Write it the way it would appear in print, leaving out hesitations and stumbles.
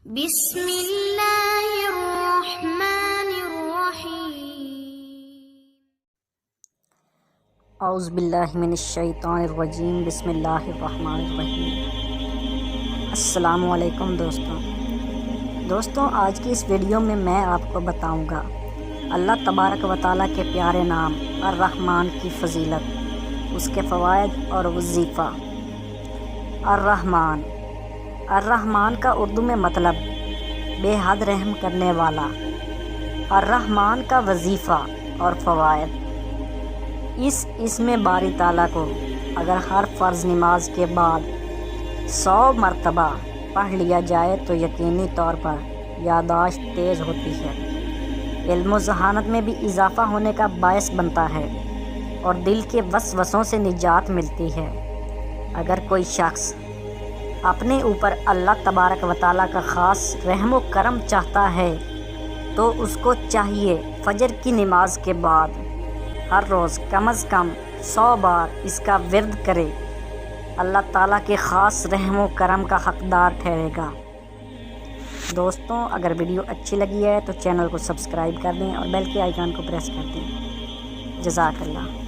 بسم اللہ الرحمن الرحیم۔ اعوذ باللہ من الشیطان الرجیم، بسم اللہ الرحمن الرحیم۔ السلام علیکم دوستوں، آج کی اس ویڈیو میں آپ کو بتاؤں گا اللہ تبارک و تعالیٰ کے پیارے نام الرحمن کی فضیلت، اس کے فوائد اور وظیفہ۔ الرحمن کا اردو میں مطلب بے حد رحم کرنے والا۔ الرحمن کا وظیفہ اور فوائد۔ اس اسم باری تعالیٰ کو اگر ہر فرض نماز کے بعد 100 مرتبہ پڑھ لیا جائے تو یقینی طور پر یادداشت تیز ہوتی ہے، علم و ذہانت میں بھی اضافہ ہونے کا باعث بنتا ہے اور دل کے وسوسوں سے نجات ملتی ہے۔ اگر کوئی شخص اپنے اوپر اللہ تبارک و تعالیٰ کا خاص رحم و کرم چاہتا ہے تو اس کو چاہیے فجر کی نماز کے بعد ہر روز کم از کم 100 بار اس کا ورد کرے۔ اللہ تعالیٰ کے خاص رحم و کرم کا حقدار ٹھہرے گا۔ دوستوں، اگر ویڈیو اچھی لگی ہے تو چینل کو سبسکرائب کر دیں اور بیل کے آئیکن کو پریس کر دیں۔ جزاک اللہ۔